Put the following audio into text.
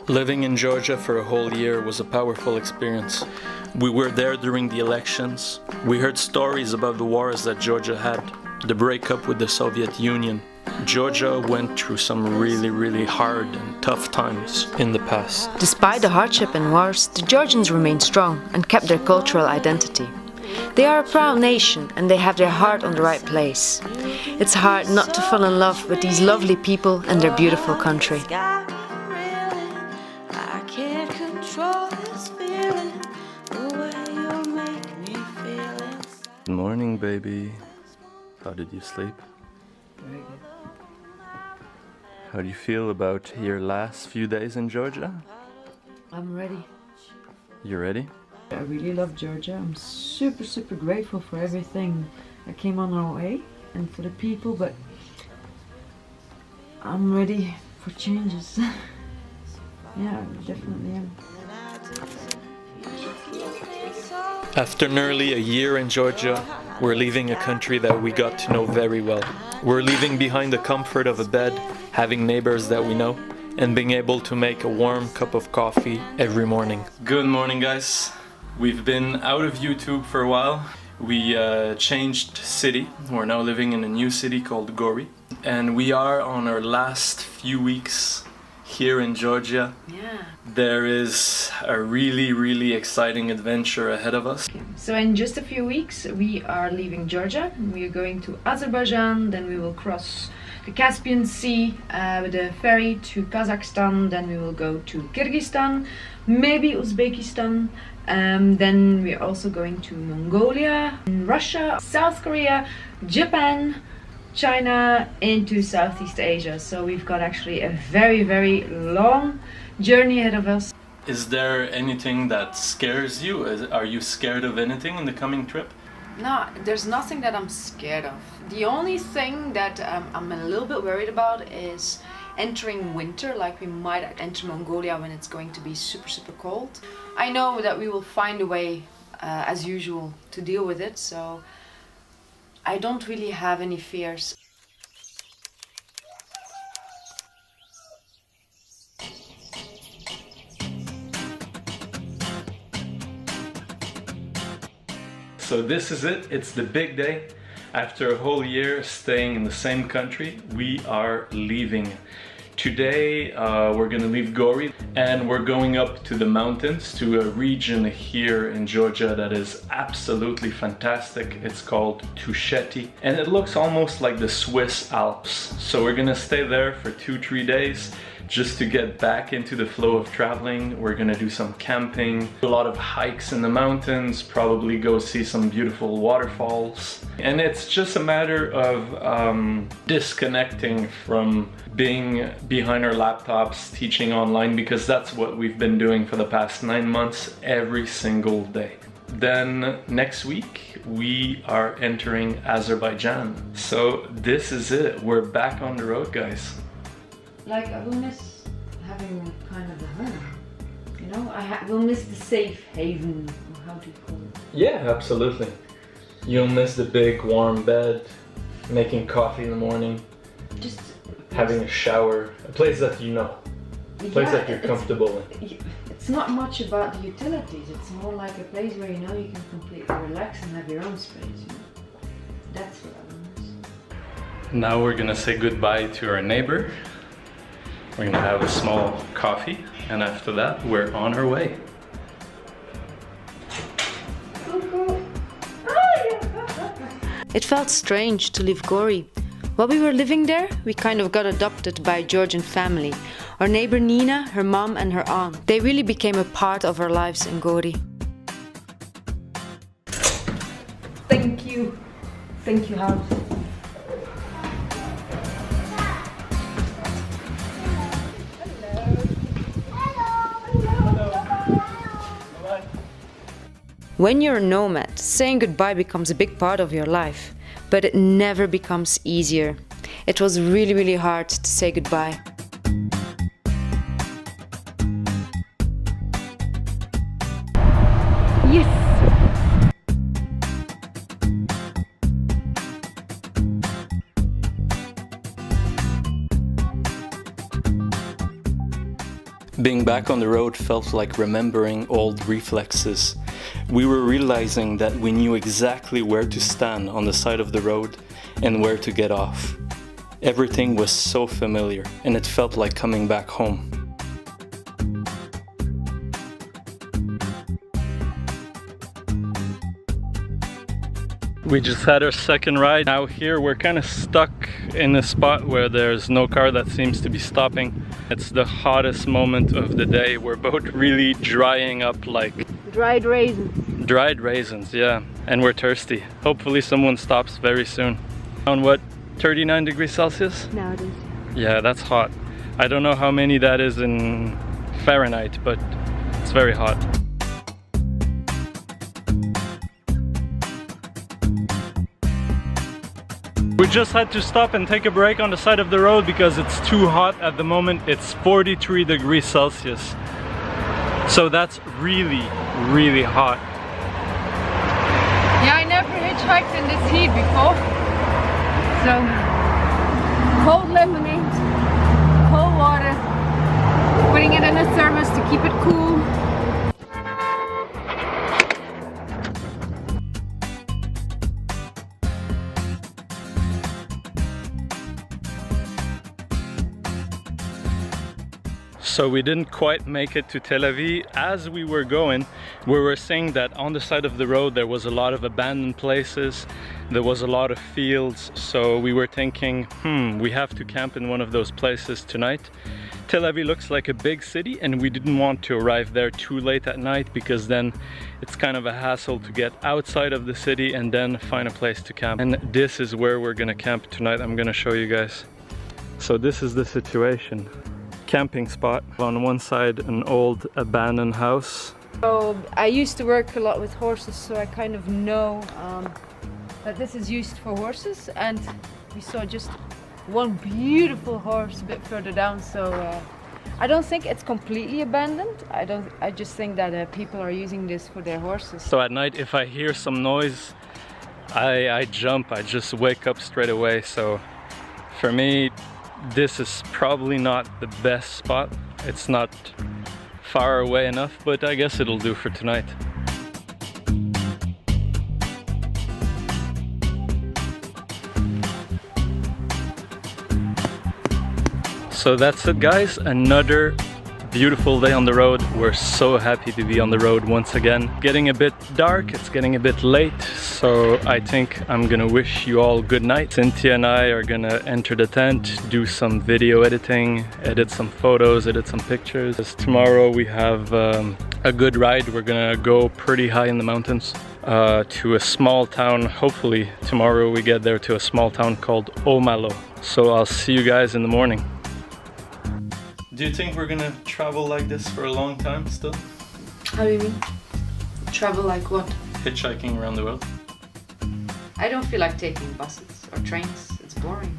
Living in Georgia for a whole year was a powerful experience. We were there during the elections. We heard stories about the wars that Georgia had, the breakup with the Soviet Union. Georgia went through some really hard and tough times in the past. Despite the hardship and wars, the Georgians remained strong and kept their cultural identity. They are a proud nation and they have their heart on the right place. It's hard not to fall in love with these lovely people and their beautiful country. Good morning, baby. How did you sleep? Very good. How do you feel about your last few days in Georgia? I'm ready. You ready? I really love Georgia. I'm super grateful for everything that came on our way and for the people, but I'm ready for changes. Yeah, I definitely am. After nearly a year in Georgia, we're leaving a country that we got to know very well. We're leaving behind the comfort of a bed, having neighbors that we know, and being able to make a warm cup of coffee every morning. Good morning, guys. We've been out of YouTube for a while. We changed city. We're now living in a new city called Gori. And we are on our last few weeks here in Georgia. Yeah. There is a really exciting adventure ahead of us. So in just a few weeks we are leaving Georgia. We are going to Azerbaijan, then we will cross the Caspian Sea with a ferry to Kazakhstan, then we will go to Kyrgyzstan, maybe Uzbekistan, then we're also going to Mongolia, Russia, South Korea, Japan, China, into Southeast Asia. So we've got actually a very long journey ahead of us. Is there anything that scares you? Are you scared of anything in the coming trip? No, there's nothing that I'm scared of. The only thing that I'm a little bit worried about is entering winter, like we might enter Mongolia when it's going to be super cold. I know that we will find a way, as usual, to deal with it, so I don't really have any fears. So this is it, it's the big day. After a whole year staying in the same country, we are leaving. Today we're gonna leave Gori and we're going up to the mountains to a region here in Georgia that is absolutely fantastic. It's called Tusheti and it looks almost like the Swiss Alps. So we're gonna stay there for 2-3 days just to get back into the flow of traveling. We're gonna do some camping, a lot of hikes in the mountains, probably go see some beautiful waterfalls. And it's just a matter of disconnecting from being behind our laptops, teaching online, because that's what we've been doing for the past 9 months, every single day. Then next week we are entering Azerbaijan. So this is it, we're back on the road, guys. Like, I will miss having kind of a home, you know? I will miss the safe haven, or how do you call it? Yeah, absolutely. You'll miss the big warm bed, making coffee in the morning, Just having a shower, a place that you know, a place that you're comfortable in. It's not much about the utilities, it's more like a place where you know you can completely relax and have your own space, you know? That's what I will miss. Now we're gonna say goodbye to our neighbor. We're gonna have a small coffee, and after that, we're on our way. It felt strange to leave Gori. While we were living there, we kind of got adopted by a Georgian family. Our neighbor Nina, her mom and her aunt. They really became a part of our lives in Gori. Thank you. Thank you, house. When you're a nomad, saying goodbye becomes a big part of your life, but it never becomes easier. It was really hard to say goodbye. Yes! Being back on the road felt like remembering old reflexes. We were realizing that we knew exactly where to stand on the side of the road and where to get off. Everything was so familiar, and it felt like coming back home. We just had our second ride. Now here we're kind of stuck in a spot where there's no car that seems to be stopping. It's the hottest moment of the day. We're both really drying up like Dried raisins. dried raisins, yeah. And we're thirsty. Hopefully someone stops very soon. On what, 39 degrees Celsius? No, it is. Yeah, that's hot. I don't know how many that is in Fahrenheit, but it's very hot. We just had to stop and take a break on the side of the road because it's too hot at the moment. It's 43 degrees Celsius. So that's really, really hot. Yeah, I never hitchhiked in this heat before. So, cold lemonade, cold water, putting it in a thermos to keep it cool. So we didn't quite make it to Tel Aviv. As we were going, we were seeing that on the side of the road there was a lot of abandoned places, there was a lot of fields, so we were thinking, we have to camp in one of those places tonight. Tel Aviv looks like a big city and we didn't want to arrive there too late at night because then it's kind of a hassle to get outside of the city and then find a place to camp. And this is where we're gonna camp tonight. I'm gonna show you guys. So this is the situation. Camping spot. On one side, an old abandoned house. So I used to work a lot with horses, so I kind of know that this is used for horses, and we saw just one beautiful horse a bit further down, so I don't think it's completely abandoned. I just think that people are using this for their horses. So at night, if I hear some noise, I jump, I just wake up straight away. So for me, this is probably not the best spot. It's not far away enough, but I guess it'll do for tonight. So that's it, guys. Another beautiful day on the road. We're so happy to be on the road once again. Getting a bit dark, it's getting a bit late, so I think I'm gonna wish you all good night. Cynthia and I are gonna enter the tent, do some video editing, edit some photos, edit some pictures. Tomorrow we have a good ride. We're gonna go pretty high in the mountains to a small town. Hopefully tomorrow we get there to a small town called Omalo. So I'll see you guys in the morning. Do you think we're gonna travel like this for a long time still? How do you mean? Travel like what? Hitchhiking around the world? I don't feel like taking buses or trains. It's boring.